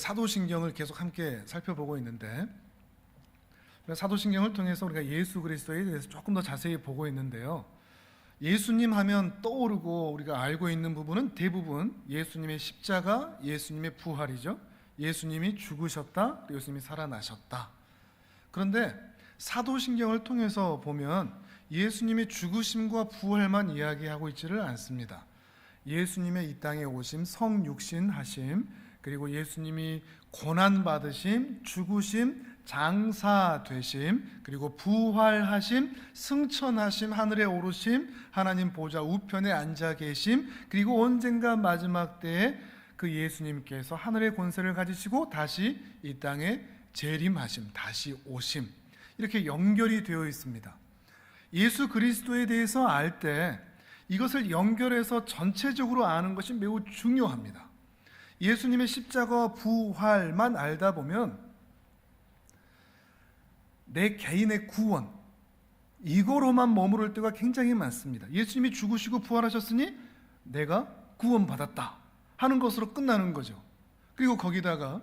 사도신경을 계속 함께 살펴보고 있는데, 사도신경을 통해서 우리가 예수 그리스도에 대해서 조금 더 자세히 보고 있는데요, 예수님 하면 떠오르고 우리가 알고 있는 부분은 대부분 예수님의 십자가, 예수님의 부활이죠. 예수님이 죽으셨다, 예수님이 살아나셨다. 그런데 사도신경을 통해서 보면 예수님의 죽으심과 부활만 이야기하고 있지를 않습니다. 예수님의 이 땅에 오심, 성육신하심, 그리고 예수님이 고난받으심, 죽으심, 장사되심, 그리고 부활하심, 승천하심, 하늘에 오르심, 하나님 보좌 우편에 앉아 계심, 그리고 언젠가 마지막 때에 그 예수님께서 하늘의 권세를 가지시고 다시 이 땅에 재림하심, 다시 오심, 이렇게 연결이 되어 있습니다. 예수 그리스도에 대해서 알 때 이것을 연결해서 전체적으로 아는 것이 매우 중요합니다. 예수님의 십자가와 부활만 알다 보면 내 개인의 구원, 이거로만 머무를 때가 굉장히 많습니다. 예수님이 죽으시고 부활하셨으니 내가 구원받았다 하는 것으로 끝나는 거죠. 그리고 거기다가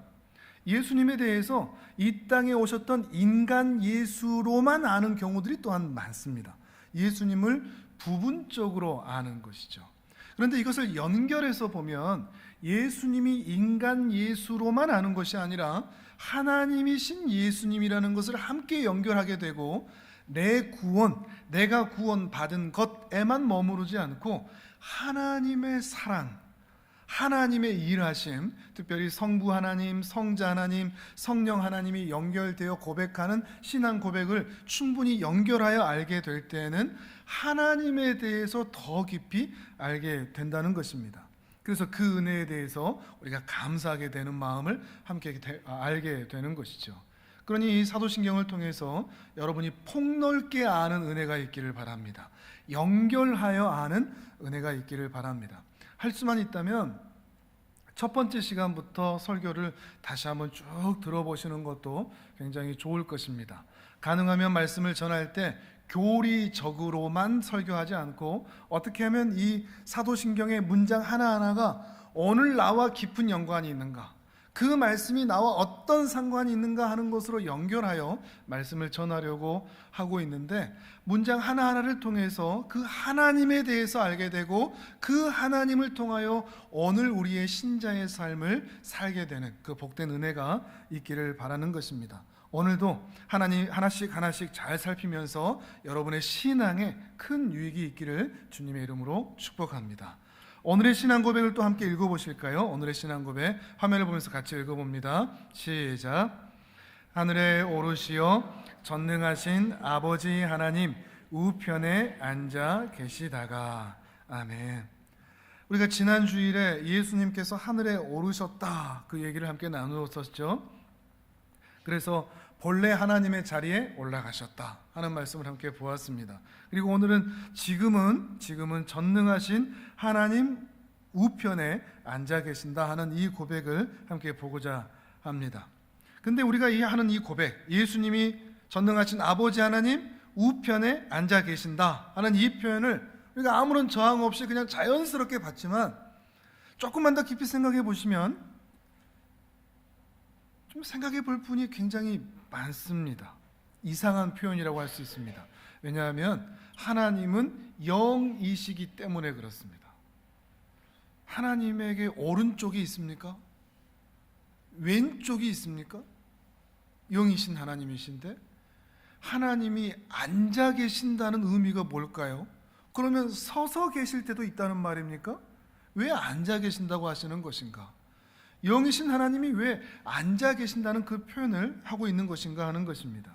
예수님에 대해서 이 땅에 오셨던 인간 예수로만 아는 경우들이 또한 많습니다. 예수님을 부분적으로 아는 것이죠. 그런데 이것을 연결해서 보면 예수님이 인간 예수로만 아는 것이 아니라 하나님이신 예수님이라는 것을 함께 연결하게 되고, 내 구원, 내가 구원받은 것에만 머무르지 않고 하나님의 사랑, 하나님의 일하심, 특별히 성부 하나님, 성자 하나님, 성령 하나님이 연결되어 고백하는 신앙 고백을 충분히 연결하여 알게 될 때에는 하나님에 대해서 더 깊이 알게 된다는 것입니다. 그래서 그 은혜에 대해서 우리가 감사하게 되는 마음을 함께 알게 되는 것이죠. 그러니 이 사도신경을 통해서 여러분이 폭넓게 아는 은혜가 있기를 바랍니다. 연결하여 아는 은혜가 있기를 바랍니다. 할 수만 있다면 첫 번째 시간부터 설교를 다시 한번 쭉 들어보시는 것도 굉장히 좋을 것입니다. 가능하면 말씀을 전할 때 교리적으로만 설교하지 않고 어떻게 하면 이 사도신경의 문장 하나하나가 오늘 나와 깊은 연관이 있는가, 그 말씀이 나와 어떤 상관이 있는가 하는 것으로 연결하여 말씀을 전하려고 하고 있는데, 문장 하나하나를 통해서 그 하나님에 대해서 알게 되고 그 하나님을 통하여 오늘 우리의 신자의 삶을 살게 되는 그 복된 은혜가 있기를 바라는 것입니다. 오늘도 하나님 하나씩 잘 살피면서 여러분의 신앙에 큰 유익이 있기를 주님의 이름으로 축복합니다. 오늘의 신앙 고백을 또 함께 읽어보실까요? 오늘의 신앙 고백 화면을 보면서 같이 읽어봅니다. 시작. 하늘에 오르시어 전능하신 아버지 하나님 우편에 앉아 계시다가. 아멘. 우리가 지난 주일에 예수님께서 하늘에 오르셨다 그 얘기를 함께 나누었었죠. 그래서 본래 하나님의 자리에 올라가셨다 하는 말씀을 함께 보았습니다. 그리고 오늘은 지금은 전능하신 하나님 우편에 앉아 계신다 하는 이 고백을 함께 보고자 합니다. 근데 우리가 하는 이 고백, 예수님이 전능하신 아버지 하나님 우편에 앉아 계신다 하는 이 표현을 우리가 아무런 저항 없이 그냥 자연스럽게 봤지만, 조금만 더 깊이 생각해 보시면 좀 생각해 볼 분이 굉장히 많습니다. 이상한 표현이라고 할 수 있습니다. 왜냐하면 하나님은 영이시기 때문에 그렇습니다. 하나님에게 오른쪽이 있습니까? 왼쪽이 있습니까? 영이신 하나님이신데 하나님이 앉아 계신다는 의미가 뭘까요? 그러면 서서 계실 때도 있다는 말입니까? 왜 앉아 계신다고 하시는 것인가? 영이신 하나님이 왜 앉아 계신다는 그 표현을 하고 있는 것인가 하는 것입니다.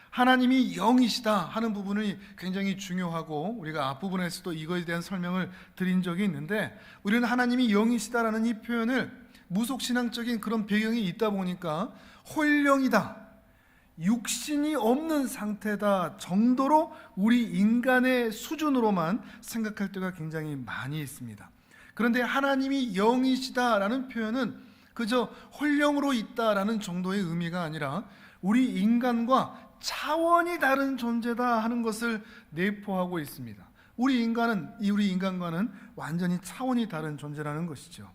하나님이 영이시다 하는 부분이 굉장히 중요하고, 우리가 앞부분에서도 이거에 대한 설명을 드린 적이 있는데, 우리는 하나님이 영이시다라는 이 표현을 무속신앙적인 그런 배경이 있다 보니까 홀령이다, 육신이 없는 상태다 정도로 우리 인간의 수준으로만 생각할 때가 굉장히 많이 있습니다. 그런데 하나님이 영이시다라는 표현은 그저 홀령으로 있다라는 정도의 의미가 아니라 우리 인간과 차원이 다른 존재다 하는 것을 내포하고 있습니다. 우리 인간과는 완전히 차원이 다른 존재라는 것이죠.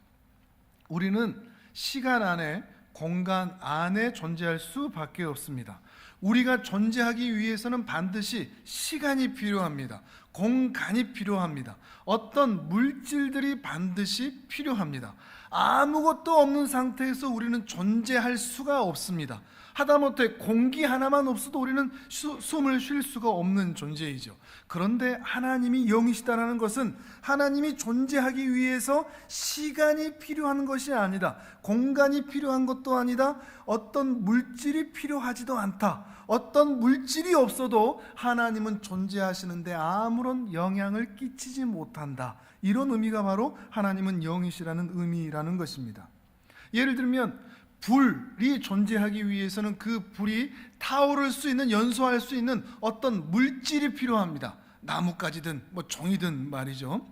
우리는 시간 안에 공간 안에 존재할 수밖에 없습니다. 우리가 존재하기 위해서는 반드시 시간이 필요합니다. 공간이 필요합니다. 어떤 물질들이 반드시 필요합니다. 아무것도 없는 상태에서 우리는 존재할 수가 없습니다. 하다못해 공기 하나만 없어도 우리는 숨을 쉴 수가 없는 존재이죠. 그런데 하나님이 영이시다라는 것은 하나님이 존재하기 위해서 시간이 필요한 것이 아니다. 공간이 필요한 것도 아니다. 어떤 물질이 필요하지도 않다. 어떤 물질이 없어도 하나님은 존재하시는데 아무런 영향을 끼치지 못한다. 이런 의미가 바로 하나님은 영이시라는 의미라는 것입니다. 예를 들면 불이 존재하기 위해서는 그 불이 타오를 수 있는, 연소할 수 있는 어떤 물질이 필요합니다. 나뭇가지든 종이든 말이죠.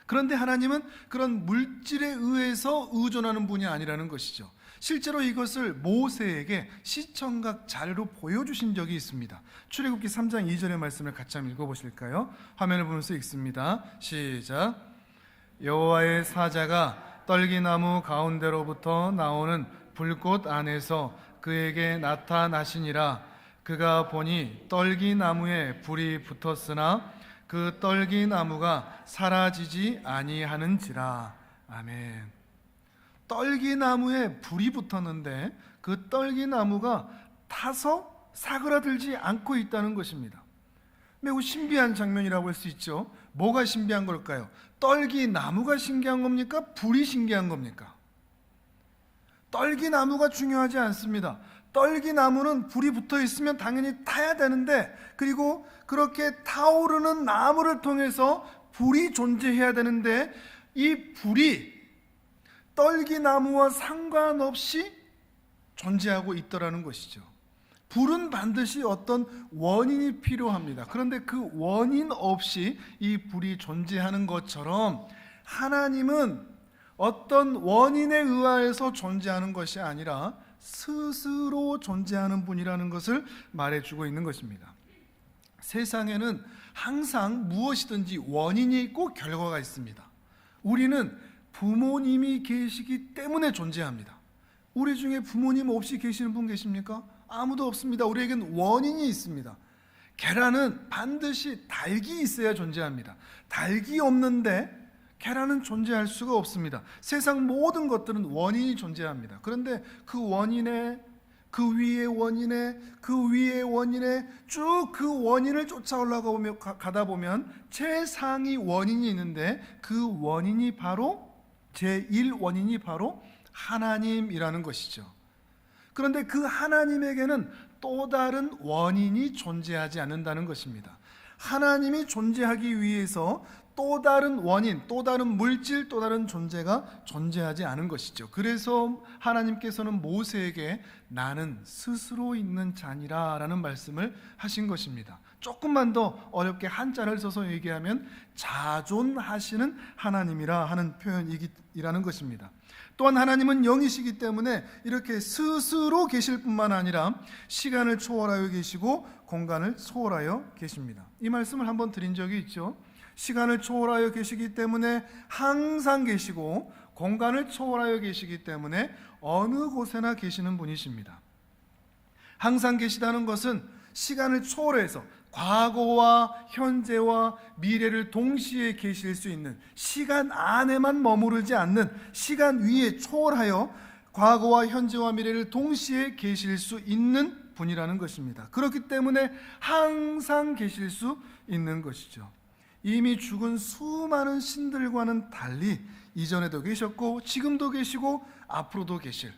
그런데 하나님은 그런 물질에 의해서 의존하는 분이 아니라는 것이죠. 실제로 이것을 모세에게 시청각 자료로 보여주신 적이 있습니다. 출애굽기 3장 2절의 말씀을 같이 한번 읽어보실까요? 화면을 보면서 읽습니다. 시작. 여호와의 사자가 떨기나무 가운데로부터 나오는 불꽃 안에서 그에게 나타나시니라. 그가 보니 떨기나무에 불이 붙었으나 그 떨기나무가 사라지지 아니하는지라. 아멘. 떨기나무에 불이 붙었는데 그 떨기나무가 타서 사그라들지 않고 있다는 것입니다. 매우 신비한 장면이라고 할 수 있죠. 뭐가 신비한 걸까요? 떨기나무가 신기한 겁니까? 불이 신기한 겁니까? 떨기나무가 중요하지 않습니다. 떨기나무는 불이 붙어 있으면 당연히 타야 되는데, 그리고 그렇게 타오르는 나무를 통해서 불이 존재해야 되는데, 이 불이 떨기나무와 상관없이 존재하고 있더라는 것이죠. 불은 반드시 어떤 원인이 필요합니다. 그런데 그 원인 없이 이 불이 존재하는 것처럼 하나님은 어떤 원인에 의하여서 존재하는 것이 아니라 스스로 존재하는 분이라는 것을 말해주고 있는 것입니다. 세상에는 항상 무엇이든지 원인이 있고 결과가 있습니다. 우리는 부모님이 계시기 때문에 존재합니다. 우리 중에 부모님 없이 계시는 분 계십니까? 아무도 없습니다. 우리에겐 원인이 있습니다. 계란은 반드시 닭이 있어야 존재합니다. 닭이 없는데 계란은 존재할 수가 없습니다. 세상 모든 것들은 원인이 존재합니다. 그런데 그 원인에, 그 위의 원인에, 그 위의 원인에 쭉 그 원인을 쫓아 가다 보면 최상위 원인이 있는데 그 원인이 바로 제1원인이 바로 하나님이라는 것이죠. 그런데 그 하나님에게는 또 다른 원인이 존재하지 않는다는 것입니다. 하나님이 존재하기 위해서 또 다른 원인, 또 다른 물질, 또 다른 존재가 존재하지 않은 것이죠. 그래서 하나님께서는 모세에게 나는 스스로 있는 자니라 라는 말씀을 하신 것입니다. 조금만 더 어렵게 한자를 써서 얘기하면 자존하시는 하나님이라 하는 표현이라는 것입니다. 또한 하나님은 영이시기 때문에 이렇게 스스로 계실 뿐만 아니라 시간을 초월하여 계시고 공간을 초월하여 계십니다. 이 말씀을 한번 드린 적이 있죠. 시간을 초월하여 계시기 때문에 항상 계시고 공간을 초월하여 계시기 때문에 어느 곳에나 계시는 분이십니다. 항상 계시다는 것은 시간을 초월해서 과거와 현재와 미래를 동시에 계실 수 있는, 시간 안에만 머무르지 않는, 시간 위에 초월하여 과거와 현재와 미래를 동시에 계실 수 있는 분이라는 것입니다. 그렇기 때문에 항상 계실 수 있는 것이죠. 이미 죽은 수많은 신들과는 달리 이전에도 계셨고 지금도 계시고 앞으로도 계실,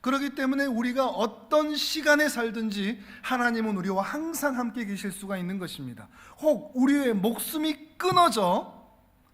그렇기 때문에 우리가 어떤 시간에 살든지 하나님은 우리와 항상 함께 계실 수가 있는 것입니다. 혹 우리의 목숨이 끊어져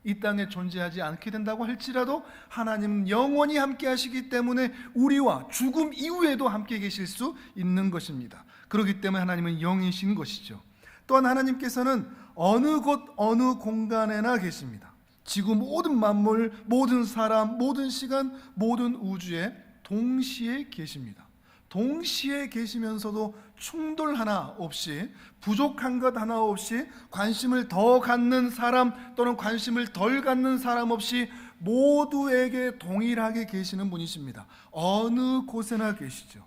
이 땅에 존재하지 않게 된다고 할지라도 하나님은 영원히 함께 하시기 때문에 우리와 죽음 이후에도 함께 계실 수 있는 것입니다. 그렇기 때문에 하나님은 영이신 것이죠. 또한 하나님께서는 어느 곳 어느 공간에나 계십니다. 지구 모든 만물, 모든 사람, 모든 시간, 모든 우주에 동시에 계십니다. 동시에 계시면서도 충돌 하나 없이, 부족한 것 하나 없이, 관심을 더 갖는 사람 또는 관심을 덜 갖는 사람 없이 모두에게 동일하게 계시는 분이십니다. 어느 곳에나 계시죠.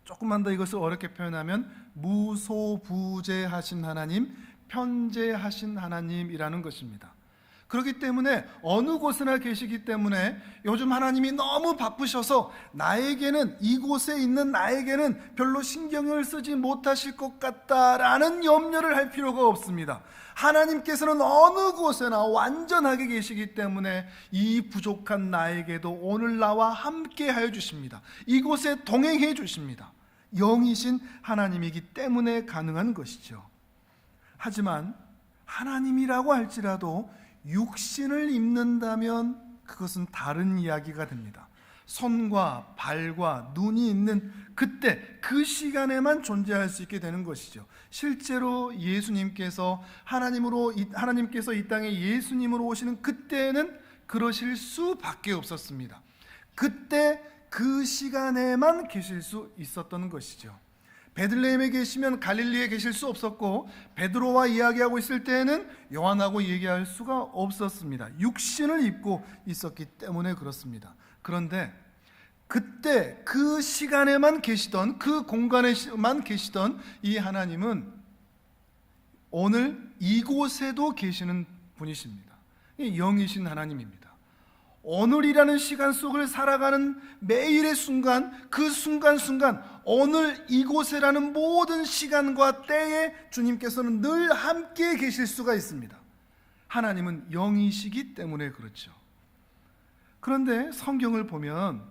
조금만 더 이것을 어렵게 표현하면 무소부재하신 하나님, 편재하신 하나님이라는 것입니다. 그렇기 때문에 어느 곳에나 계시기 때문에 요즘 하나님이 너무 바쁘셔서 나에게는, 이곳에 있는 나에게는 별로 신경을 쓰지 못하실 것 같다라는 염려를 할 필요가 없습니다. 하나님께서는 어느 곳에나 완전하게 계시기 때문에 이 부족한 나에게도 오늘 나와 함께 하여 주십니다. 이곳에 동행해 주십니다. 영이신 하나님이기 때문에 가능한 것이죠. 하지만 하나님이라고 할지라도 육신을 입는다면 그것은 다른 이야기가 됩니다. 손과 발과 눈이 있는 그때, 그 시간에만 존재할 수 있게 되는 것이죠. 실제로 예수님께서 하나님께서 이 땅에 예수님으로 오시는 그때는 그러실 수밖에 없었습니다. 그때 그 시간에만 계실 수 있었던 것이죠. 베들레헴에 계시면 갈릴리에 계실 수 없었고, 베드로와 이야기하고 있을 때에는 요한하고 얘기할 수가 없었습니다. 육신을 입고 있었기 때문에 그렇습니다. 그런데 그때 그 시간에만 계시던, 그 공간에만 계시던 이 하나님은 오늘 이곳에도 계시는 분이십니다. 영이신 하나님입니다. 오늘이라는 시간 속을 살아가는 매일의 순간, 그 순간순간, 오늘 이곳에라는 모든 시간과 때에 주님께서는 늘 함께 계실 수가 있습니다. 하나님은 영이시기 때문에 그렇죠. 그런데 성경을 보면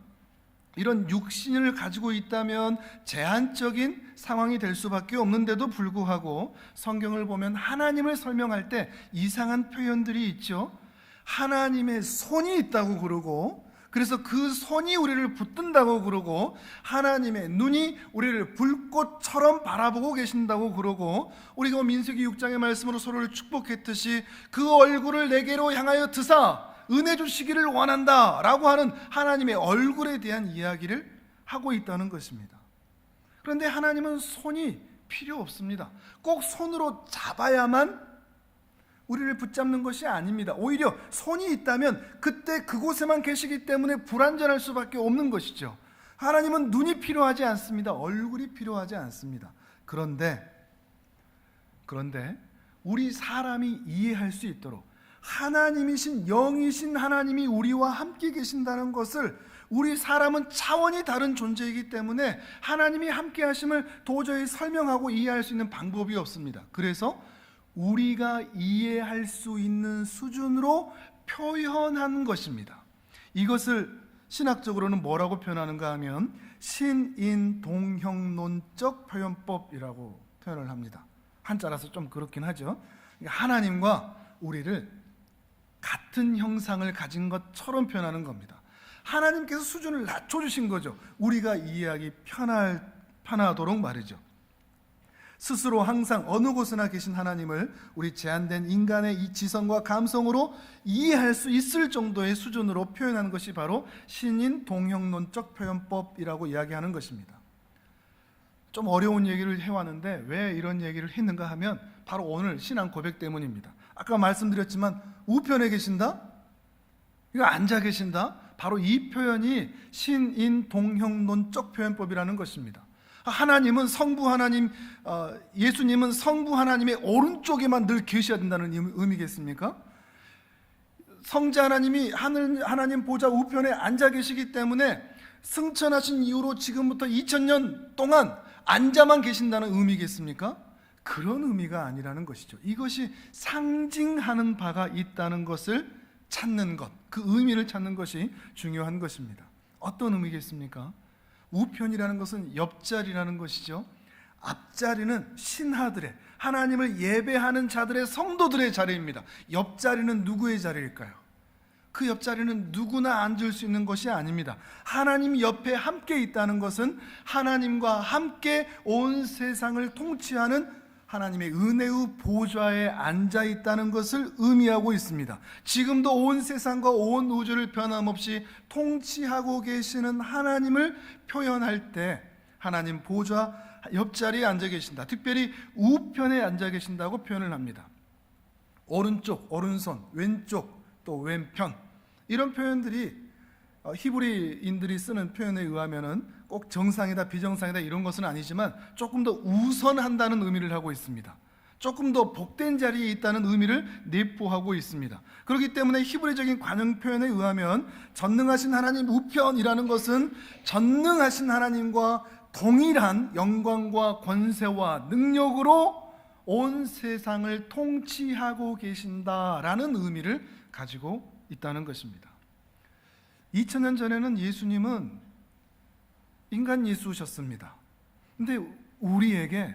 이런 육신을 가지고 있다면 제한적인 상황이 될 수밖에 없는데도 불구하고 성경을 보면 하나님을 설명할 때 이상한 표현들이 있죠. 하나님의 손이 있다고 그러고, 그래서 그 손이 우리를 붙든다고 그러고, 하나님의 눈이 우리를 불꽃처럼 바라보고 계신다고 그러고, 우리가 민수기 6장의 말씀으로 서로를 축복했듯이 그 얼굴을 내게로 향하여 드사 은혜 주시기를 원한다 라고 하는 하나님의 얼굴에 대한 이야기를 하고 있다는 것입니다. 그런데 하나님은 손이 필요 없습니다. 꼭 손으로 잡아야만 우리를 붙잡는 것이 아닙니다. 오히려 손이 있다면 그때 그곳에만 계시기 때문에 불완전할 수밖에 없는 것이죠. 하나님은 눈이 필요하지 않습니다. 얼굴이 필요하지 않습니다. 그런데 우리 사람이 이해할 수 있도록 하나님이신, 영이신 하나님이 우리와 함께 계신다는 것을, 우리 사람은 차원이 다른 존재이기 때문에 하나님이 함께 하심을 도저히 설명하고 이해할 수 있는 방법이 없습니다. 그래서 우리가 이해할 수 있는 수준으로 표현한 것입니다. 이것을 신학적으로는 뭐라고 표현하는가 하면 신인동형론적 표현법이라고 표현을 합니다. 한자라서 좀 그렇긴 하죠. 하나님과 우리를 같은 형상을 가진 것처럼 표현하는 겁니다. 하나님께서 수준을 낮춰주신 거죠. 우리가 이해하기 편하도록 말이죠. 스스로 항상 어느 곳에나 계신 하나님을 우리 제한된 인간의 이 지성과 감성으로 이해할 수 있을 정도의 수준으로 표현하는 것이 바로 신인 동형론적 표현법이라고 이야기하는 것입니다. 좀 어려운 얘기를 해왔는데 왜 이런 얘기를 했는가 하면 바로 오늘 신앙 고백 때문입니다. 아까 말씀드렸지만 우편에 계신다? 이거 앉아 계신다? 바로 이 표현이 신인 동형론적 표현법이라는 것입니다. 하나님은 성부 하나님, 예수님은 성부 하나님의 오른쪽에만 늘 계셔야 된다는 의미겠습니까? 성자 하나님이 하나님 보좌 우편에 앉아 계시기 때문에 승천하신 이후로 지금부터 2000년 동안 앉아만 계신다는 의미겠습니까? 그런 의미가 아니라는 것이죠. 이것이 상징하는 바가 있다는 것을 찾는 것, 그 의미를 찾는 것이 중요한 것입니다. 어떤 의미겠습니까? 우편이라는 것은 옆자리라는 것이죠. 앞자리는 신하들의, 하나님을 예배하는 자들의, 성도들의 자리입니다. 옆자리는 누구의 자리일까요? 그 옆자리는 누구나 앉을 수 있는 것이 아닙니다. 하나님 옆에 함께 있다는 것은 하나님과 함께 온 세상을 통치하는 하나님의 은혜의 보좌에 앉아 있다는 것을 의미하고 있습니다. 지금도 온 세상과 온 우주를 변함없이 통치하고 계시는 하나님을 표현할 때 하나님 보좌 옆자리에 앉아 계신다, 특별히 우편에 앉아 계신다고 표현을 합니다. 오른쪽, 오른손, 왼쪽, 또 왼편, 이런 표현들이 히브리인들이 쓰는 표현에 의하면은 꼭 정상이다 비정상이다 이런 것은 아니지만 조금 더 우선한다는 의미를 하고 있습니다. 조금 더 복된 자리에 있다는 의미를 내포하고 있습니다. 그렇기 때문에 히브리적인 관용 표현에 의하면 전능하신 하나님 우편이라는 것은 전능하신 하나님과 동일한 영광과 권세와 능력으로 온 세상을 통치하고 계신다라는 의미를 가지고 있다는 것입니다. 2000년 전에는 예수님은 인간 예수셨습니다. 근데 우리에게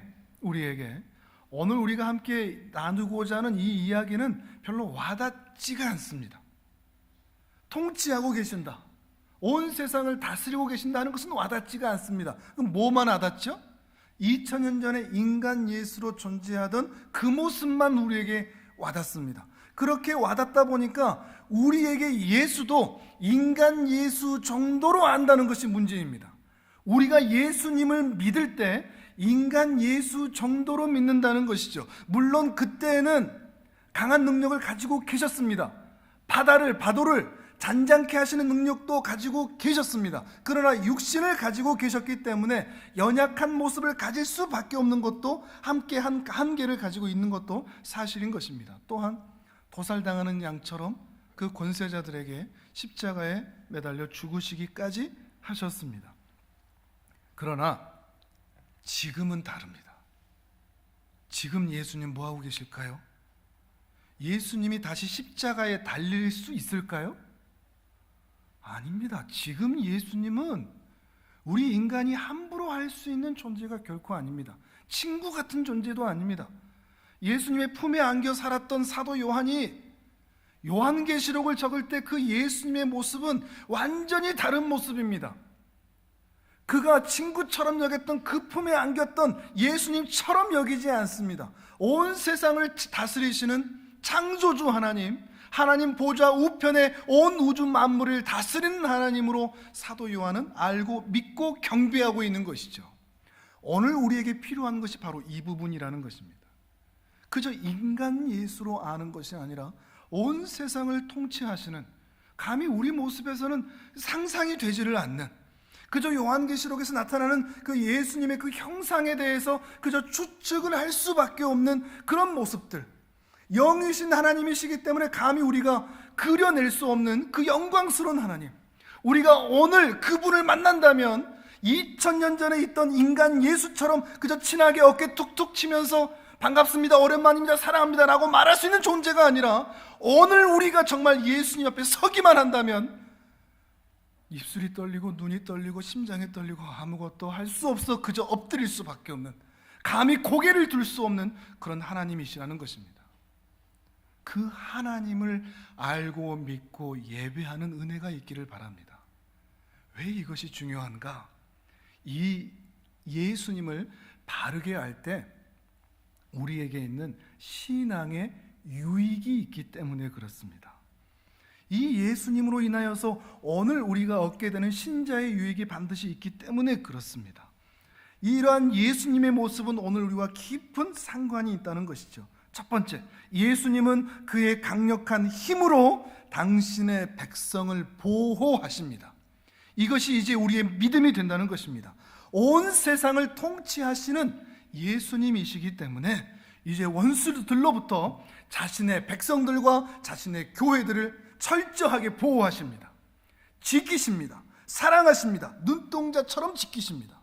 오늘 우리가 함께 나누고자 하는 이 이야기는 별로 와닿지가 않습니다. 통치하고 계신다, 온 세상을 다스리고 계신다는 것은 와닿지가 않습니다. 그럼 뭐만 와닿죠? 2000년 전에 인간 예수로 존재하던 그 모습만 우리에게 와닿습니다. 그렇게 와닿다 보니까 우리에게 예수도 인간 예수 정도로 안다는 것이 문제입니다. 우리가 예수님을 믿을 때 인간 예수 정도로 믿는다는 것이죠. 물론 그때는 강한 능력을 가지고 계셨습니다. 바도를 잔잔케 하시는 능력도 가지고 계셨습니다. 그러나 육신을 가지고 계셨기 때문에 연약한 모습을 가질 수밖에 없는 것도 함께 한계를 가지고 있는 것도 사실인 것입니다. 또한 도살당하는 양처럼 그 권세자들에게 십자가에 매달려 죽으시기까지 하셨습니다. 그러나 지금은 다릅니다. 지금 예수님 뭐하고 계실까요? 예수님이 다시 십자가에 달릴 수 있을까요? 아닙니다. 지금 예수님은 우리 인간이 함부로 할 수 있는 존재가 결코 아닙니다. 친구 같은 존재도 아닙니다. 예수님의 품에 안겨 살았던 사도 요한이 요한계시록을 적을 때 그 예수님의 모습은 완전히 다른 모습입니다. 그가 친구처럼 여겼던, 그 품에 안겼던 예수님처럼 여기지 않습니다. 온 세상을 다스리시는 창조주 하나님 보좌 우편에 온 우주 만물을 다스리는 하나님으로 사도 요한은 알고 믿고 경배하고 있는 것이죠. 오늘 우리에게 필요한 것이 바로 이 부분이라는 것입니다. 그저 인간 예수로 아는 것이 아니라 온 세상을 통치하시는, 감히 우리 모습에서는 상상이 되지를 않는, 그저 요한계시록에서 나타나는 그 예수님의 그 형상에 대해서 그저 추측을 할 수밖에 없는 그런 모습들, 영이신 하나님이시기 때문에 감히 우리가 그려낼 수 없는 그 영광스러운 하나님, 우리가 오늘 그분을 만난다면 2000년 전에 있던 인간 예수처럼 그저 친하게 어깨 툭툭 치면서 반갑습니다, 오랜만입니다, 사랑합니다 라고 말할 수 있는 존재가 아니라 오늘 우리가 정말 예수님 앞에 서기만 한다면 입술이 떨리고 눈이 떨리고 심장이 떨리고 아무것도 할 수 없어 그저 엎드릴 수밖에 없는, 감히 고개를 들 수 없는 그런 하나님이시라는 것입니다. 그 하나님을 알고 믿고 예배하는 은혜가 있기를 바랍니다. 왜 이것이 중요한가? 이 예수님을 바르게 알 때 우리에게 있는 신앙의 유익이 있기 때문에 그렇습니다. 이 예수님으로 인하여서 오늘 우리가 얻게 되는 신자의 유익이 반드시 있기 때문에 그렇습니다. 이러한 예수님의 모습은 오늘 우리와 깊은 상관이 있다는 것이죠. 첫 번째, 예수님은 그의 강력한 힘으로 당신의 백성을 보호하십니다. 이것이 이제 우리의 믿음이 된다는 것입니다. 온 세상을 통치하시는 예수님이시기 때문에 이제 원수들로부터 자신의 백성들과 자신의 교회들을 철저하게 보호하십니다. 지키십니다. 사랑하십니다. 눈동자처럼 지키십니다.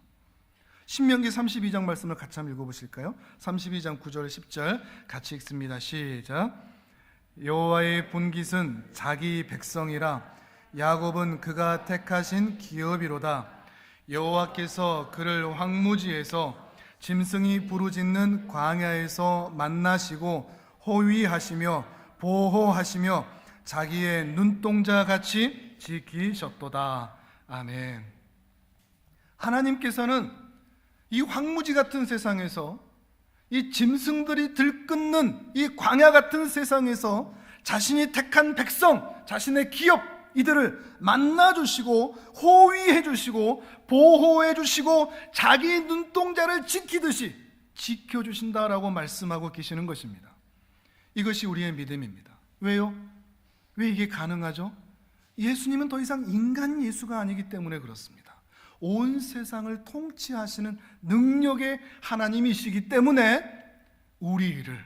신명기 32장 말씀을 같이 한번 읽어보실까요? 32장 9절 10절 같이 읽습니다. 시작. 여호와의 분깃은 자기 백성이라 야곱은 그가 택하신 기업이로다. 여호와께서 그를 황무지에서 짐승이 부르짖는 광야에서 만나시고 호위하시며 보호하시며 자기의 눈동자같이 지키셨도다. 아멘. 하나님께서는 이 황무지 같은 세상에서, 이 짐승들이 들끓는 이 광야 같은 세상에서 자신이 택한 백성, 자신의 기업, 이들을 만나주시고 호위해주시고 보호해주시고 자기 눈동자를 지키듯이 지켜주신다라고 말씀하고 계시는 것입니다. 이것이 우리의 믿음입니다. 왜요? 왜 이게 가능하죠? 예수님은 더 이상 인간 예수가 아니기 때문에 그렇습니다. 온 세상을 통치하시는 능력의 하나님이시기 때문에 우리를,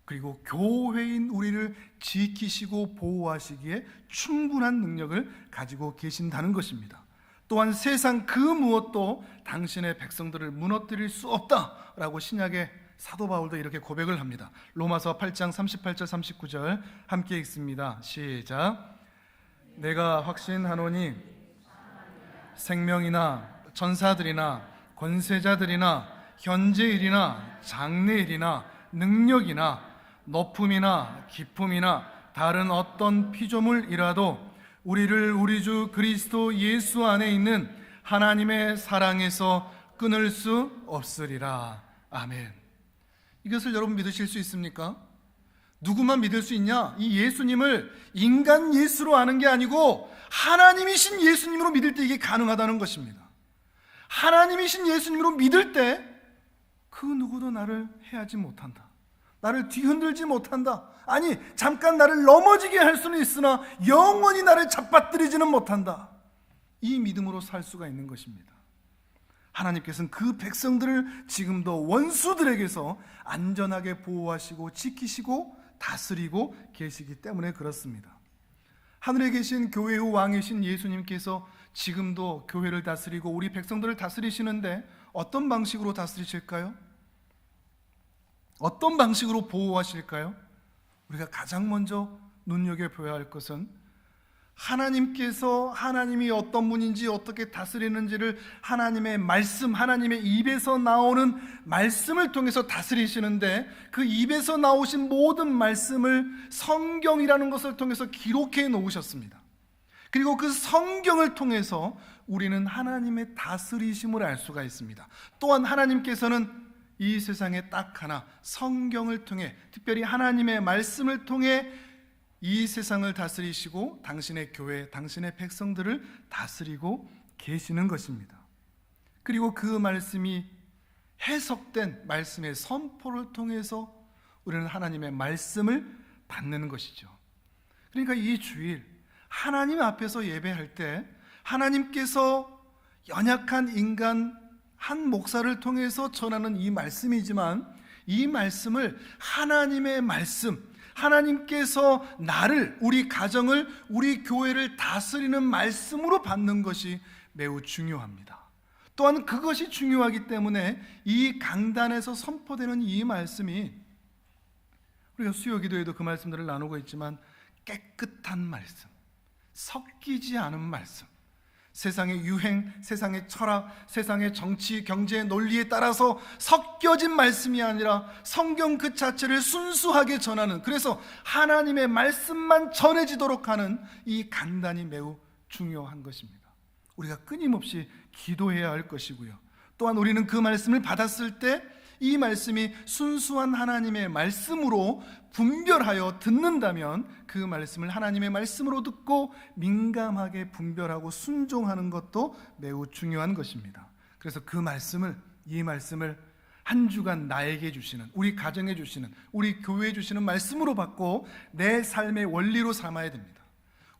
그리고 교회인 우리를 지키시고 보호하시기에 충분한 능력을 가지고 계신다는 것입니다. 또한 세상 그 무엇도 당신의 백성들을 무너뜨릴 수 없다라고 신약의 사도 바울도 이렇게 고백을 합니다. 로마서 8장 38절 39절 함께 읽습니다. 시작. 내가 확신하노니 생명이나 전사들이나 권세자들이나 현재일이나 장래일이나 능력이나 높음이나 깊음이나 다른 어떤 피조물이라도 우리를 우리 주 그리스도 예수 안에 있는 하나님의 사랑에서 끊을 수 없으리라. 아멘. 이것을 여러분 믿으실 수 있습니까? 누구만 믿을 수 있냐? 이 예수님을 인간 예수로 아는 게 아니고 하나님이신 예수님으로 믿을 때 이게 가능하다는 것입니다. 하나님이신 예수님으로 믿을 때 그 누구도 나를 해하지 못한다. 나를 뒤흔들지 못한다. 아니, 잠깐 나를 넘어지게 할 수는 있으나 영원히 나를 잡아뜨리지는 못한다. 이 믿음으로 살 수가 있는 것입니다. 하나님께서는 그 백성들을 지금도 원수들에게서 안전하게 보호하시고 지키시고 다스리고 계시기 때문에 그렇습니다. 하늘에 계신 교회의 왕이신 예수님께서 지금도 교회를 다스리고 우리 백성들을 다스리시는데 어떤 방식으로 다스리실까요? 어떤 방식으로 보호하실까요? 우리가 가장 먼저 눈여겨봐야 할 것은 하나님께서 하나님이 어떤 분인지 어떻게 다스리는지를 하나님의 말씀, 하나님의 입에서 나오는 말씀을 통해서 다스리시는데 그 입에서 나오신 모든 말씀을 성경이라는 것을 통해서 기록해 놓으셨습니다. 그리고 그 성경을 통해서 우리는 하나님의 다스리심을 알 수가 있습니다. 또한 하나님께서는 이 세상에 딱 하나 성경을 통해, 특별히 하나님의 말씀을 통해 이 세상을 다스리시고 당신의 교회, 당신의 백성들을 다스리고 계시는 것입니다. 그리고 그 말씀이 해석된 말씀의 선포를 통해서 우리는 하나님의 말씀을 받는 것이죠. 그러니까 이 주일 하나님 앞에서 예배할 때 하나님께서 연약한 인간 한 목사를 통해서 전하는 이 말씀이지만 이 말씀을 하나님의 말씀, 하나님께서 나를, 우리 가정을, 우리 교회를 다스리는 말씀으로 받는 것이 매우 중요합니다. 또한 그것이 중요하기 때문에 이 강단에서 선포되는 이 말씀이, 우리가 수요 기도에도 그 말씀들을 나누고 있지만 깨끗한 말씀, 섞이지 않은 말씀, 세상의 유행, 세상의 철학, 세상의 정치, 경제, 논리에 따라서 섞여진 말씀이 아니라 성경 그 자체를 순수하게 전하는, 그래서 하나님의 말씀만 전해지도록 하는 이 강단이 매우 중요한 것입니다. 우리가 끊임없이 기도해야 할 것이고요. 또한 우리는 그 말씀을 받았을 때 이 말씀이 순수한 하나님의 말씀으로 분별하여 듣는다면 그 말씀을 하나님의 말씀으로 듣고 민감하게 분별하고 순종하는 것도 매우 중요한 것입니다. 그래서 그 말씀을, 이 말씀을 한 주간 나에게 주시는, 우리 가정에 주시는, 우리 교회에 주시는 말씀으로 받고 내 삶의 원리로 삼아야 됩니다.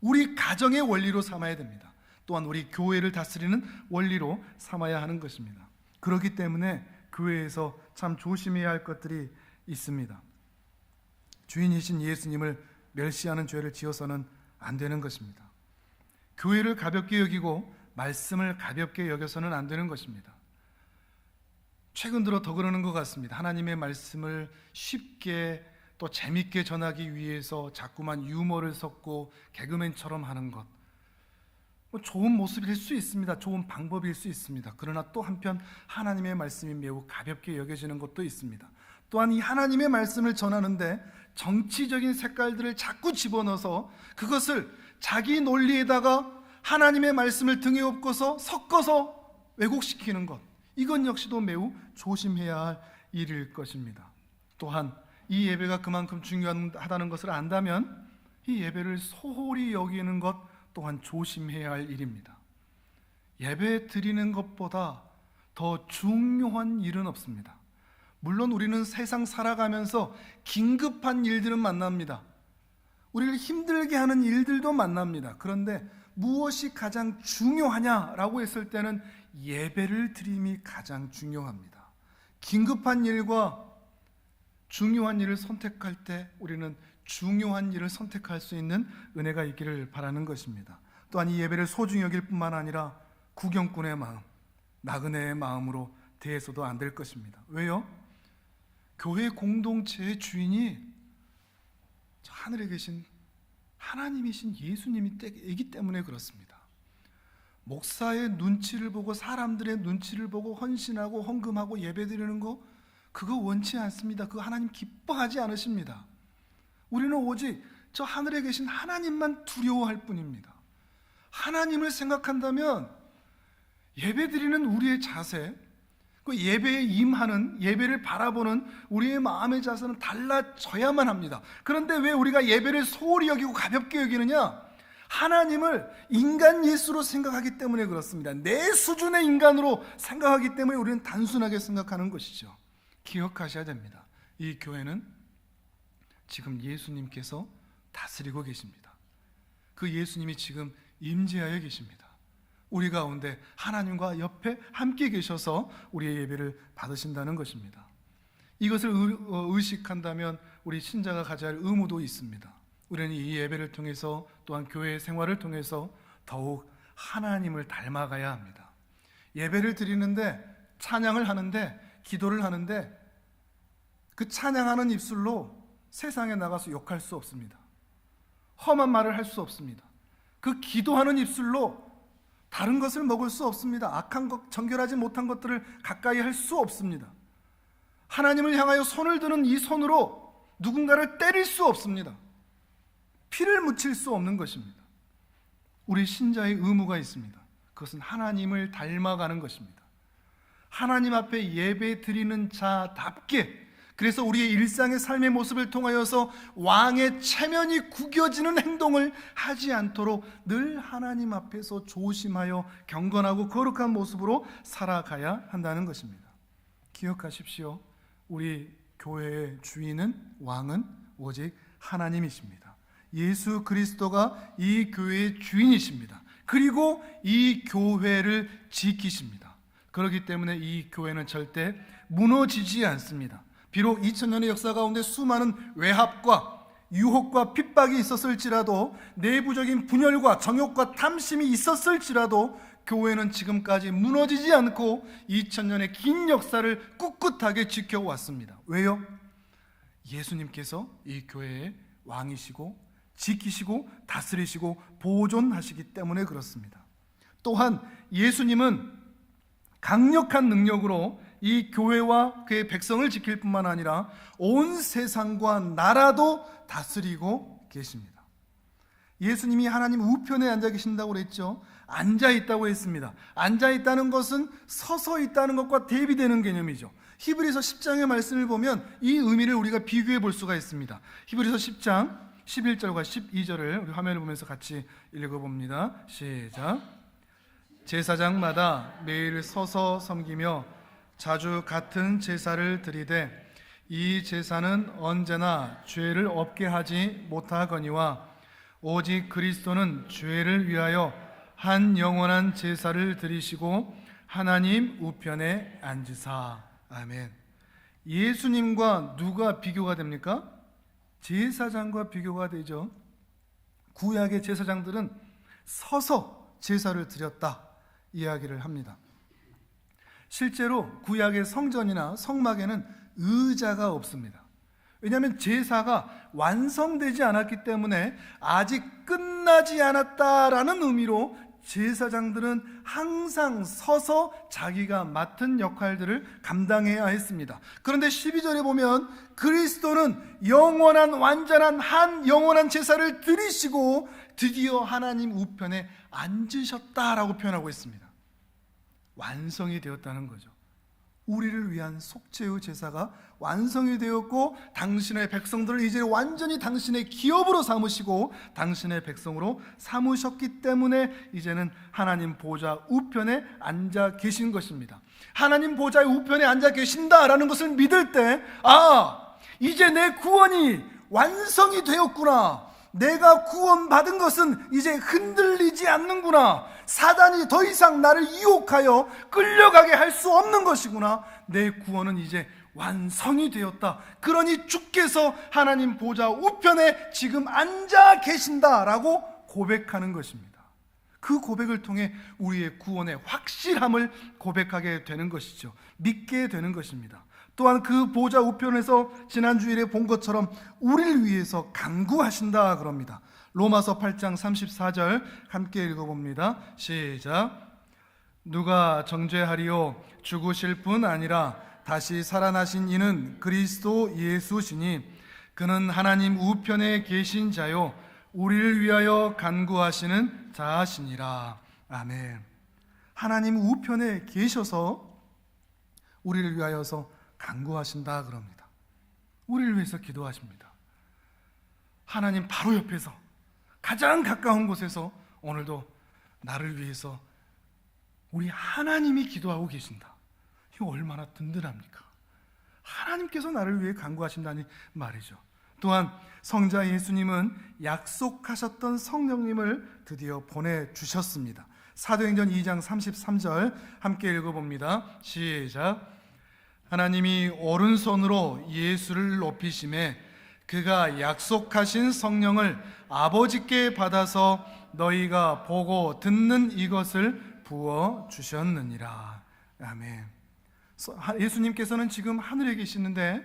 우리 가정의 원리로 삼아야 됩니다. 또한 우리 교회를 다스리는 원리로 삼아야 하는 것입니다. 그렇기 때문에 교회에서 참 조심해야 할 것들이 있습니다. 주인이신 예수님을 멸시하는 죄를 지어서는 안 되는 것입니다. 교회를 가볍게 여기고 말씀을 가볍게 여겨서는 안 되는 것입니다. 최근 들어 더 그러는 것 같습니다. 하나님의 말씀을 쉽게 또 재밌게 전하기 위해서 자꾸만 유머를 섞고 개그맨처럼 하는 것, 좋은 모습일 수 있습니다. 좋은 방법일 수 있습니다. 그러나 또 한편 하나님의 말씀이 매우 가볍게 여겨지는 것도 있습니다. 또한 이 하나님의 말씀을 전하는데 정치적인 색깔들을 자꾸 집어넣어서 그것을 자기 논리에다가 하나님의 말씀을 등에 업고서 섞어서 왜곡시키는 것, 이건 역시도 매우 조심해야 할 일일 것입니다. 또한 이 예배가 그만큼 중요하다는 것을 안다면 이 예배를 소홀히 여기는 것 또한 조심해야 할 일입니다. 예배 드리는 것보다 더 중요한 일은 없습니다. 물론 우리는 세상 살아가면서 긴급한 일들은 만납니다. 우리를 힘들게 하는 일들도 만납니다. 그런데 무엇이 가장 중요하냐라고 했을 때는 예배를 드림이 가장 중요합니다. 긴급한 일과 중요한 일을 선택할 때 우리는 중요한 일을 선택할 수 있는 은혜가 있기를 바라는 것입니다. 또한 이 예배를 소중히 여길 뿐만 아니라 구경꾼의 마음, 나그네의 마음으로 대해서도 안 될 것입니다. 왜요? 교회 공동체의 주인이 저 하늘에 계신 하나님이신 예수님이기 때문에 그렇습니다. 목사의 눈치를 보고 사람들의 눈치를 보고 헌신하고 헌금하고 예배드리는 거 그거 원치 않습니다. 그거 하나님 기뻐하지 않으십니다. 우리는 오직 저 하늘에 계신 하나님만 두려워할 뿐입니다. 하나님을 생각한다면 예배드리는 우리의 자세, 그 예배에 임하는, 예배를 바라보는 우리의 마음의 자세는 달라져야만 합니다. 그런데 왜 우리가 예배를 소홀히 여기고 가볍게 여기느냐? 하나님을 인간 예수로 생각하기 때문에 그렇습니다. 내 수준의 인간으로 생각하기 때문에 우리는 단순하게 생각하는 것이죠. 기억하셔야 됩니다. 이 교회는 지금 예수님께서 다스리고 계십니다. 그 예수님이 지금 임재하여 계십니다. 우리 가운데 하나님과 옆에 함께 계셔서 우리의 예배를 받으신다는 것입니다. 이것을 의식한다면 우리 신자가 가져야 할 의무도 있습니다. 우리는 이 예배를 통해서 또한 교회 생활을 통해서 더욱 하나님을 닮아가야 합니다. 예배를 드리는데, 찬양을 하는데, 기도를 하는데 그 찬양하는 입술로 세상에 나가서 욕할 수 없습니다. 험한 말을 할 수 없습니다. 그 기도하는 입술로 다른 것을 먹을 수 없습니다. 악한 것, 정결하지 못한 것들을 가까이 할 수 없습니다. 하나님을 향하여 손을 드는 이 손으로 누군가를 때릴 수 없습니다. 피를 묻힐 수 없는 것입니다. 우리 신자의 의무가 있습니다. 그것은 하나님을 닮아가는 것입니다. 하나님 앞에 예배 드리는 자답게, 그래서 우리의 일상의 삶의 모습을 통하여서 왕의 체면이 구겨지는 행동을 하지 않도록 늘 하나님 앞에서 조심하여 경건하고 거룩한 모습으로 살아가야 한다는 것입니다. 기억하십시오. 우리 교회의 주인은, 왕은 오직 하나님이십니다. 예수 그리스도가 이 교회의 주인이십니다. 그리고 이 교회를 지키십니다. 그렇기 때문에 이 교회는 절대 무너지지 않습니다. 비록 2000년의 역사 가운데 수많은 외합과 유혹과 핍박이 있었을지라도, 내부적인 분열과 정욕과 탐심이 있었을지라도 교회는 지금까지 무너지지 않고 2000년의 긴 역사를 꿋꿋하게 지켜왔습니다. 왜요? 예수님께서 이 교회의 왕이시고 지키시고 다스리시고 보존하시기 때문에 그렇습니다. 또한 예수님은 강력한 능력으로 이 교회와 그의 백성을 지킬 뿐만 아니라 온 세상과 나라도 다스리고 계십니다. 예수님이 하나님 우편에 앉아 계신다고 그랬죠. 앉아 있다고 했습니다. 앉아 있다는 것은 서서 있다는 것과 대비되는 개념이죠. 히브리서 10장의 말씀을 보면 이 의미를 우리가 비교해 볼 수가 있습니다. 히브리서 10장 11절과 12절을 우리 화면을 보면서 같이 읽어봅니다. 시작. 제사장마다 매일 서서 섬기며 자주 같은 제사를 드리되 이 제사는 언제나 죄를 없게 하지 못하거니와 오직 그리스도는 죄를 위하여 한 영원한 제사를 드리시고 하나님 우편에 앉으사. 아멘. 예수님과 누가 비교가 됩니까? 제사장과 비교가 되죠. 구약의 제사장들은 서서 제사를 드렸다 이야기를 합니다. 실제로 구약의 성전이나 성막에는 의자가 없습니다. 왜냐하면 제사가 완성되지 않았기 때문에 아직 끝나지 않았다라는 의미로 제사장들은 항상 서서 자기가 맡은 역할들을 감당해야 했습니다. 그런데 12절에 보면 그리스도는 영원한 완전한 한 영원한 제사를 드리시고 드디어 하나님 우편에 앉으셨다라고 표현하고 있습니다. 완성이 되었다는 거죠. 우리를 위한 속죄의 제사가 완성이 되었고 당신의 백성들을 이제 완전히 당신의 기업으로 삼으시고 당신의 백성으로 삼으셨기 때문에 이제는 하나님 보좌 우편에 앉아 계신 것입니다. 하나님 보좌의 우편에 앉아 계신다라는 것을 믿을 때, 아, 이제 내 구원이 완성이 되었구나, 내가 구원받은 것은 이제 흔들리지 않는구나. 사단이 더 이상 나를 유혹하여 끌려가게 할 수 없는 것이구나. 내 구원은 이제 완성이 되었다. 그러니 주께서 하나님 보좌 우편에 지금 앉아 계신다라고 고백하는 것입니다. 그 고백을 통해 우리의 구원의 확실함을 고백하게 되는 것이죠. 믿게 되는 것입니다. 또한 그 보좌 우편에서 지난주일에 본 것처럼 우리를 위해서 간구하신다 그럽니다. 로마서 8장 34절 함께 읽어봅니다. 시작. 누가 정죄하리요? 죽으실 뿐 아니라 다시 살아나신 이는 그리스도 예수시니 그는 하나님 우편에 계신 자요 우리를 위하여 간구하시는 자시니라. 아멘. 하나님 우편에 계셔서 우리를 위하여서 간구하신다 그럽니다. 우리를 위해서 기도하십니다. 하나님 바로 옆에서 가장 가까운 곳에서 오늘도 나를 위해서 우리 하나님이 기도하고 계신다. 이거 얼마나 든든합니까? 하나님께서 나를 위해 간구하신다니 말이죠. 또한 성자 예수님은 약속하셨던 성령님을 드디어 보내주셨습니다. 사도행전 2장 33절 함께 읽어봅니다. 시작. 하나님이 오른손으로 예수를 높이심에 그가 약속하신 성령을 아버지께 받아서 너희가 보고 듣는 이것을 부어주셨느니라. 아멘. 예수님께서는 지금 하늘에 계시는데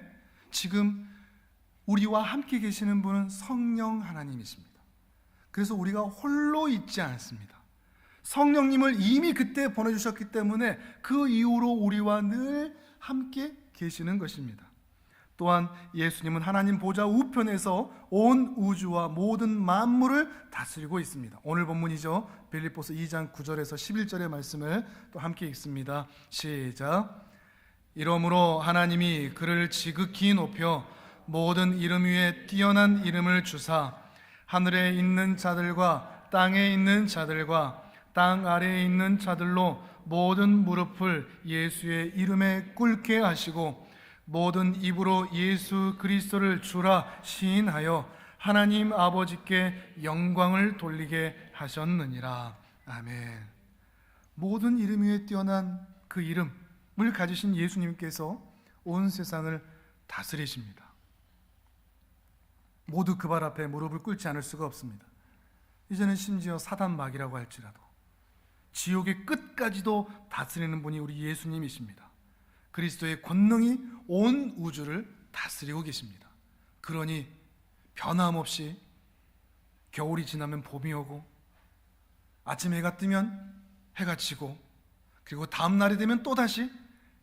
지금 우리와 함께 계시는 분은 성령 하나님이십니다. 그래서 우리가 홀로 있지 않습니다. 성령님을 이미 그때 보내주셨기 때문에 그 이후로 우리와 늘 함께 계시는 것입니다. 또한 예수님은 하나님 보좌 우편에서 온 우주와 모든 만물을 다스리고 있습니다. 오늘 본문이죠. 빌립보서 2장 9절에서 11절의 말씀을 또 함께 읽습니다. 시작. 이러므로 하나님이 그를 지극히 높여 모든 이름 위에 뛰어난 이름을 주사 하늘에 있는 자들과 땅에 있는 자들과 땅 아래에 있는 자들로 모든 무릎을 예수의 이름에 꿇게 하시고 모든 입으로 예수 그리스도를 주라 시인하여 하나님 아버지께 영광을 돌리게 하셨느니라. 아멘. 모든 이름 위에 뛰어난 그 이름을 가지신 예수님께서 온 세상을 다스리십니다. 모두 그 발 앞에 무릎을 꿇지 않을 수가 없습니다. 이제는 심지어 사단마귀라고 할지라도 지옥의 끝까지도 다스리는 분이 우리 예수님이십니다. 그리스도의 권능이 온 우주를 다스리고 계십니다. 그러니 변함없이 겨울이 지나면 봄이 오고 아침 해가 뜨면 해가 지고 그리고 다음 날이 되면 또다시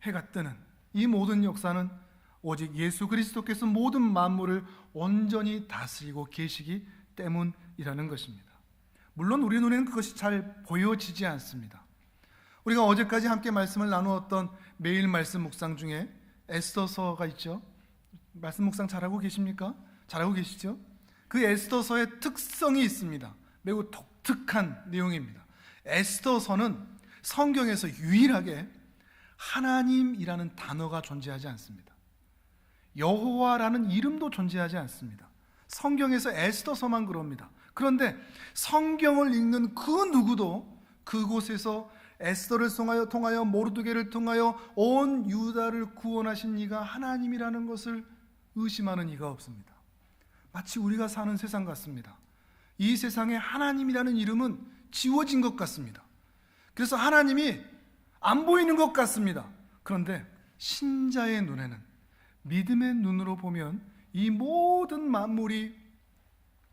해가 뜨는 이 모든 역사는 오직 예수 그리스도께서 모든 만물을 온전히 다스리고 계시기 때문이라는 것입니다. 물론 우리 눈에는 그것이 잘 보여지지 않습니다. 우리가 어제까지 함께 말씀을 나누었던 매일 말씀 묵상 중에 에스더서가 있죠. 말씀 묵상 잘하고 계십니까? 잘하고 계시죠? 그 에스더서의 특성이 있습니다. 매우 독특한 내용입니다. 에스더서는 성경에서 유일하게 하나님이라는 단어가 존재하지 않습니다. 여호와라는 이름도 존재하지 않습니다. 성경에서 에스더서만 그럽니다. 그런데 성경을 읽는 그 누구도 그곳에서 에스더를 통하여 모르드게를 통하여 온 유다를 구원하신 이가 하나님이라는 것을 의심하는 이가 없습니다. 마치 우리가 사는 세상 같습니다. 이 세상에 하나님이라는 이름은 지워진 것 같습니다. 그래서 하나님이 안 보이는 것 같습니다. 그런데 신자의 눈에는 믿음의 눈으로 보면 이 모든 만물이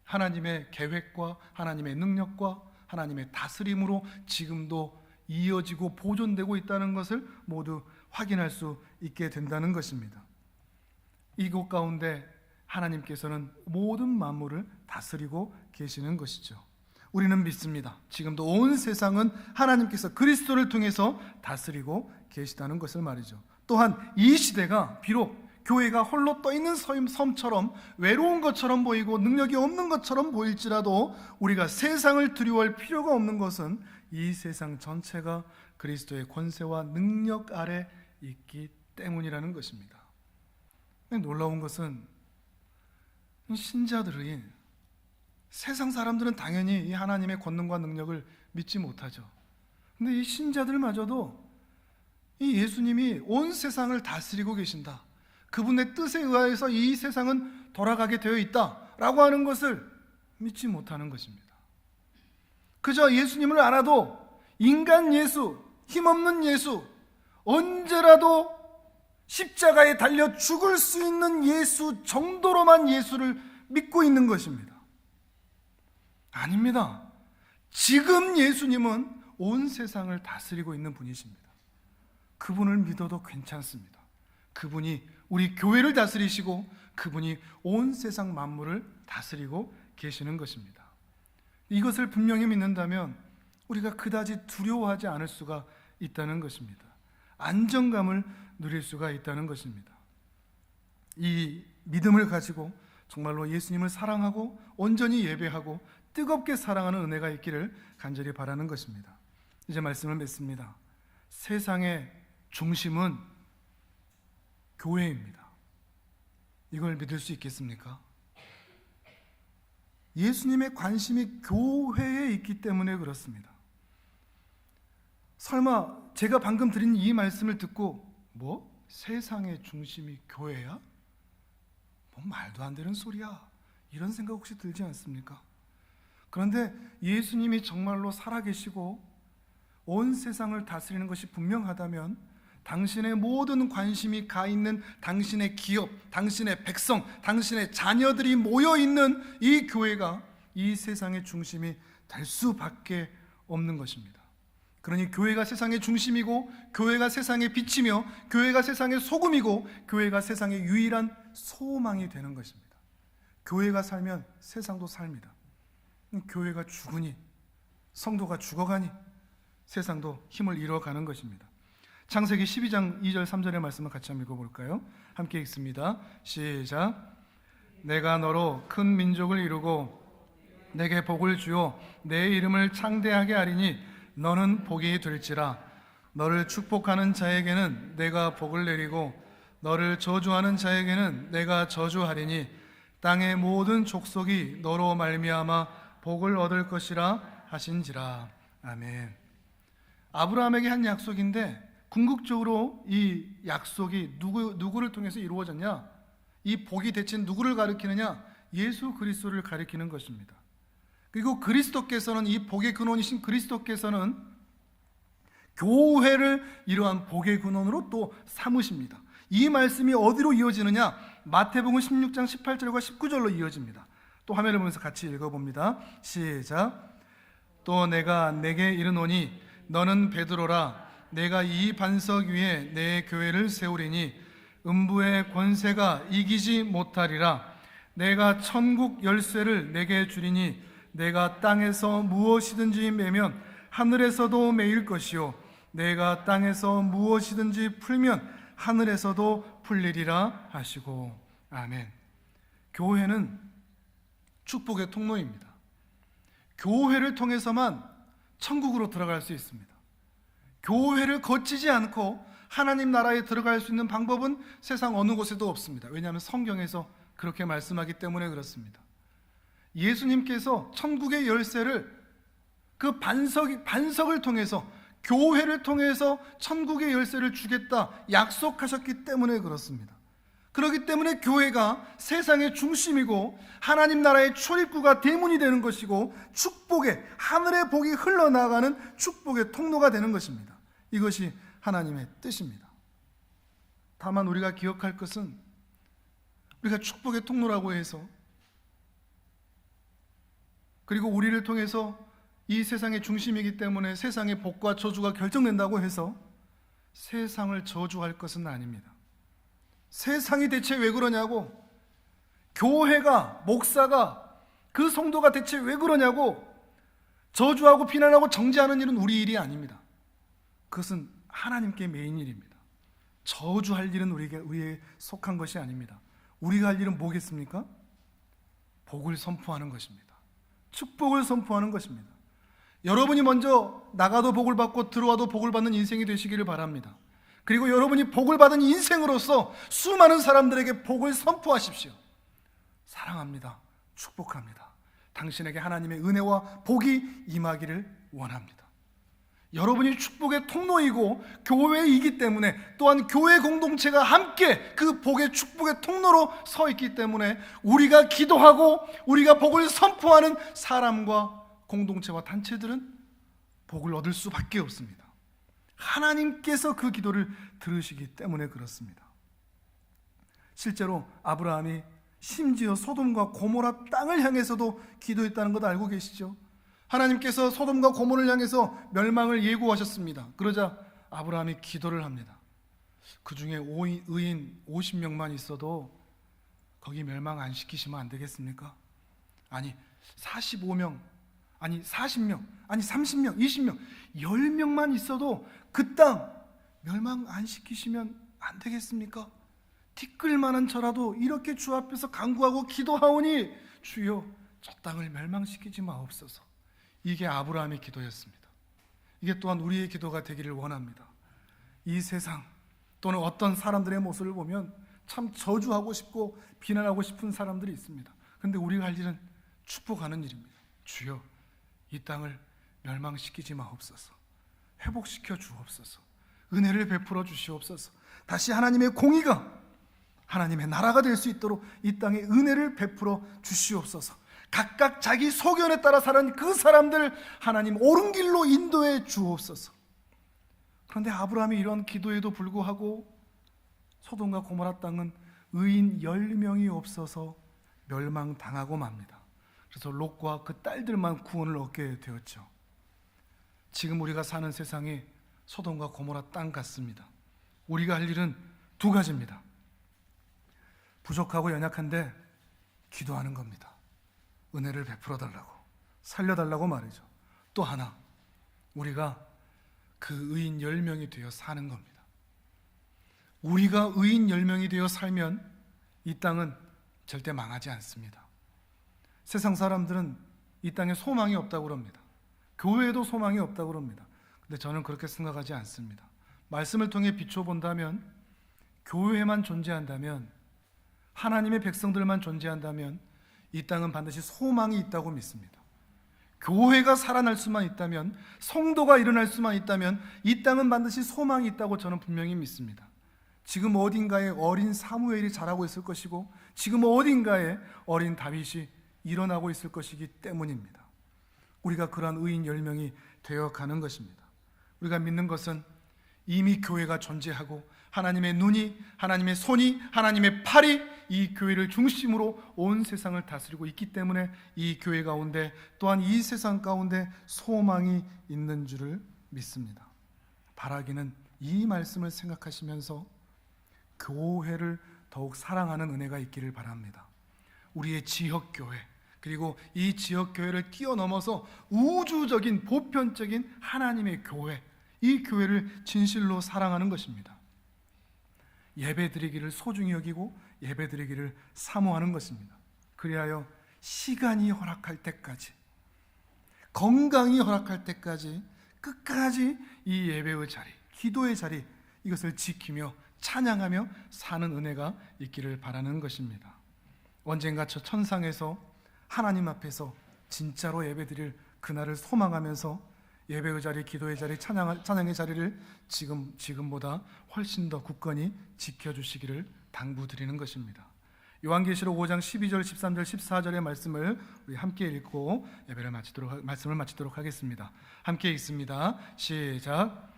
하나님의 계획과 하나님의 능력과 하나님의 다스림으로 지금도 이어지고 보존되고 있다는 것을 모두 확인할 수 있게 된다는 것입니다. 이곳 가운데 하나님께서는 모든 만물을 다스리고 계시는 것이죠. 우리는 믿습니다. 지금도 온 세상은 하나님께서 그리스도를 통해서 다스리고 계시다는 것을 말이죠. 또한 이 시대가 비록 교회가 홀로 떠있는 섬처럼 외로운 것처럼 보이고 능력이 없는 것처럼 보일지라도 우리가 세상을 두려워할 필요가 없는 것은 이 세상 전체가 그리스도의 권세와 능력 아래 있기 때문이라는 것입니다. 놀라운 것은 신자들이 세상 사람들은 당연히 이 하나님의 권능과 능력을 믿지 못하죠. 근데 이 신자들마저도 이 예수님이 온 세상을 다스리고 계신다, 그분의 뜻에 의하여서 이 세상은 돌아가게 되어 있다라고 하는 것을 믿지 못하는 것입니다. 그저 예수님을 알아도 인간 예수, 힘없는 예수, 언제라도 십자가에 달려 죽을 수 있는 예수 정도로만 예수를 믿고 있는 것입니다. 아닙니다. 지금 예수님은 온 세상을 다스리고 있는 분이십니다. 그분을 믿어도 괜찮습니다. 그분이 우리 교회를 다스리시고 그분이 온 세상 만물을 다스리고 계시는 것입니다. 이것을 분명히 믿는다면 우리가 그다지 두려워하지 않을 수가 있다는 것입니다. 안정감을 누릴 수가 있다는 것입니다. 이 믿음을 가지고 정말로 예수님을 사랑하고 온전히 예배하고 뜨겁게 사랑하는 은혜가 있기를 간절히 바라는 것입니다. 이제 말씀을 맺습니다. 세상의 중심은 교회입니다. 이걸 믿을 수 있겠습니까? 예수님의 관심이 교회에 있기 때문에 그렇습니다. 설마 제가 방금 드린 이 말씀을 듣고 세상의 중심이 교회야? 말도 안 되는 소리야, 이런 생각 혹시 들지 않습니까? 그런데 예수님이 정말로 살아계시고 온 세상을 다스리는 것이 분명하다면 당신의 모든 관심이 가 있는 당신의 기업, 당신의 백성, 당신의 자녀들이 모여있는 이 교회가 이 세상의 중심이 될 수밖에 없는 것입니다. 그러니 교회가 세상의 중심이고, 교회가 세상의 빛이며, 교회가 세상의 소금이고, 교회가 세상의 유일한 소망이 되는 것입니다. 교회가 살면 세상도 삽니다. 교회가 죽으니, 성도가 죽어가니 세상도 힘을 잃어가는 것입니다. 창세기 12장 2절 3절의 말씀을 같이 한번 읽어볼까요? 함께 읽습니다. 시작. 내가 너로 큰 민족을 이루고 내게 복을 주어 내 이름을 창대하게 하리니 너는 복이 될지라. 너를 축복하는 자에게는 내가 복을 내리고 너를 저주하는 자에게는 내가 저주하리니 땅의 모든 족속이 너로 말미암아 복을 얻을 것이라 하신지라. 아멘. 아브라함에게 한 약속인데 궁극적으로 이 약속이 누구를 통해서 이루어졌냐? 이 복이 대체 누구를 가리키느냐? 예수 그리스도를 가리키는 것입니다. 그리고 그리스도께서는, 이 복의 근원이신 그리스도께서는 교회를 이러한 복의 근원으로 또 삼으십니다. 이 말씀이 어디로 이어지느냐? 마태복음 16장 18절과 19절로 이어집니다. 또 화면을 보면서 같이 읽어봅니다. 시작. 또 내가 내게 이르노니 너는 베드로라. 내가 이 반석 위에 내 교회를 세우리니 음부의 권세가 이기지 못하리라. 내가 천국 열쇠를 내게 주리니 내가 땅에서 무엇이든지 매면 하늘에서도 매일 것이요 내가 땅에서 무엇이든지 풀면 하늘에서도 풀리리라 하시고. 아멘. 교회는 축복의 통로입니다. 교회를 통해서만 천국으로 들어갈 수 있습니다. 교회를 거치지 않고 하나님 나라에 들어갈 수 있는 방법은 세상 어느 곳에도 없습니다. 왜냐하면 성경에서 그렇게 말씀하기 때문에 그렇습니다. 예수님께서 천국의 열쇠를 그 반석을 통해서, 교회를 통해서 천국의 열쇠를 주겠다 약속하셨기 때문에 그렇습니다. 그렇기 때문에 교회가 세상의 중심이고 하나님 나라의 출입구가 대문이 되는 것이고 축복의, 하늘의 복이 흘러나가는 축복의 통로가 되는 것입니다. 이것이 하나님의 뜻입니다. 다만 우리가 기억할 것은 우리가 축복의 통로라고 해서, 그리고 우리를 통해서 이 세상의 중심이기 때문에 세상의 복과 저주가 결정된다고 해서 세상을 저주할 것은 아닙니다. 세상이 대체 왜 그러냐고, 교회가, 목사가, 그 성도가 대체 왜 그러냐고 저주하고 비난하고 정죄하는 일은 우리 일이 아닙니다. 그것은 하나님께 메인 일입니다. 저주할 일은 우리에 속한 것이 아닙니다. 우리가 할 일은 뭐겠습니까? 복을 선포하는 것입니다. 축복을 선포하는 것입니다. 여러분이 먼저 나가도 복을 받고 들어와도 복을 받는 인생이 되시기를 바랍니다. 그리고 여러분이 복을 받은 인생으로서 수많은 사람들에게 복을 선포하십시오. 사랑합니다. 축복합니다. 당신에게 하나님의 은혜와 복이 임하기를 원합니다. 여러분이 축복의 통로이고 교회이기 때문에, 또한 교회 공동체가 함께 그 복의 축복의 통로로 서 있기 때문에 우리가 기도하고 우리가 복을 선포하는 사람과 공동체와 단체들은 복을 얻을 수밖에 없습니다. 하나님께서 그 기도를 들으시기 때문에 그렇습니다. 실제로 아브라함이 심지어 소돔과 고모라 땅을 향해서도 기도했다는 것 알고 계시죠? 하나님께서 소돔과 고모를 향해서 멸망을 예고하셨습니다. 그러자 아브라함이 기도를 합니다. 그 중에 의인 50명만 있어도 거기 멸망 안 시키시면 안 되겠습니까? 아니 45명, 아니 40명, 아니 30명, 20명, 10명만 있어도 그 땅 멸망 안 시키시면 안 되겠습니까? 티끌만한 저라도 이렇게 주 앞에서 간구하고 기도하오니 주여 저 땅을 멸망시키지 마옵소서. 이게 아브라함의 기도였습니다. 이게 또한 우리의 기도가 되기를 원합니다. 이 세상 또는 어떤 사람들의 모습을 보면 참 저주하고 싶고 비난하고 싶은 사람들이 있습니다. 그런데 우리가 할 일은 축복하는 일입니다. 주여 이 땅을 멸망시키지 마옵소서. 회복시켜 주옵소서. 은혜를 베풀어 주시옵소서. 다시 하나님의 공의가 하나님의 나라가 될 수 있도록 이 땅에 은혜를 베풀어 주시옵소서. 각각 자기 소견에 따라 사는 그 사람들 하나님 옳은 길로 인도해 주옵소서. 그런데 아브라함이 이런 기도에도 불구하고 소돔과 고모라 땅은 의인 10명이 없어서 멸망당하고 맙니다. 그래서 롯과 그 딸들만 구원을 얻게 되었죠. 지금 우리가 사는 세상이 소돔과 고모라 땅 같습니다. 우리가 할 일은 두 가지입니다. 부족하고 연약한데 기도하는 겁니다. 은혜를 베풀어 달라고, 살려달라고 말이죠. 또 하나, 우리가 그 의인 10명이 되어 사는 겁니다. 우리가 의인 10명이 되어 살면 이 땅은 절대 망하지 않습니다. 세상 사람들은 이 땅에 소망이 없다고 그럽니다. 교회에도 소망이 없다고 그럽니다. 근데 저는 그렇게 생각하지 않습니다. 말씀을 통해 비춰본다면, 교회만 존재한다면, 하나님의 백성들만 존재한다면 이 땅은 반드시 소망이 있다고 믿습니다. 교회가 살아날 수만 있다면, 성도가 일어날 수만 있다면 이 땅은 반드시 소망이 있다고 저는 분명히 믿습니다. 지금 어딘가에 어린 사무엘이 자라고 있을 것이고, 지금 어딘가에 어린 다윗이 일어나고 있을 것이기 때문입니다. 우리가 그러한 의인 10명이 되어가는 것입니다. 우리가 믿는 것은 이미 교회가 존재하고 하나님의 눈이, 하나님의 손이, 하나님의 팔이 이 교회를 중심으로 온 세상을 다스리고 있기 때문에 이 교회 가운데, 또한 이 세상 가운데 소망이 있는 줄을 믿습니다. 바라기는 이 말씀을 생각하시면서 교회를 더욱 사랑하는 은혜가 있기를 바랍니다. 우리의 지역교회, 그리고 이 지역교회를 뛰어넘어서 우주적인 보편적인 하나님의 교회, 이 교회를 진실로 사랑하는 것입니다. 예배드리기를 소중히 여기고 예배드리기를 사모하는 것입니다. 그리하여 시간이 허락할 때까지, 건강이 허락할 때까지 끝까지 이 예배의 자리, 기도의 자리, 이것을 지키며 찬양하며 사는 은혜가 있기를 바라는 것입니다. 언젠가 저 천상에서 하나님 앞에서 진짜로 예배드릴 그날을 소망하면서 예배의 자리, 기도의 자리, 찬양의 자리를 지금보다 훨씬 더 굳건히 지켜주시기를 당부드리는 것입니다. 요한계시록 5장 12절, 13절, 14절의 말씀을 우리 함께 읽고 말씀을 마치도록 하겠습니다. 함께 읽습니다. 시작.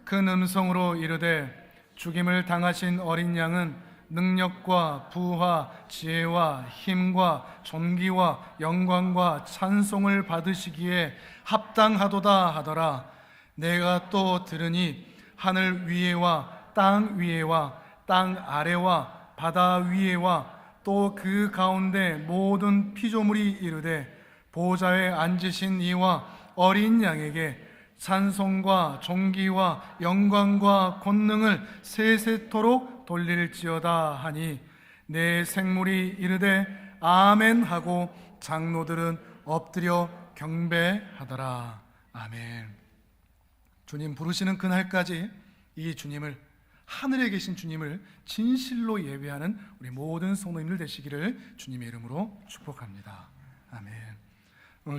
큰 음성으로 이르되 죽임을 당하신 어린 양은 능력과 부와 지혜와 힘과 존귀와 영광과 찬송을 받으시기에 합당하도다 하더라. 내가 또 들으니 하늘 위에와 땅 위에와 땅 아래와 바다 위에와 또 그 가운데 모든 피조물이 이르되 보좌에 앉으신 이와 어린 양에게 찬송과 존귀와 영광과 권능을 세세토록 돌릴지어다 하니, 내 생물이 이르되 아멘 하고 장로들은 엎드려 경배하더라. 아멘. 주님 부르시는 그날까지 이 주님을, 하늘에 계신 주님을 진실로 예배하는 우리 모든 성도님들 되시기를 주님의 이름으로 축복합니다.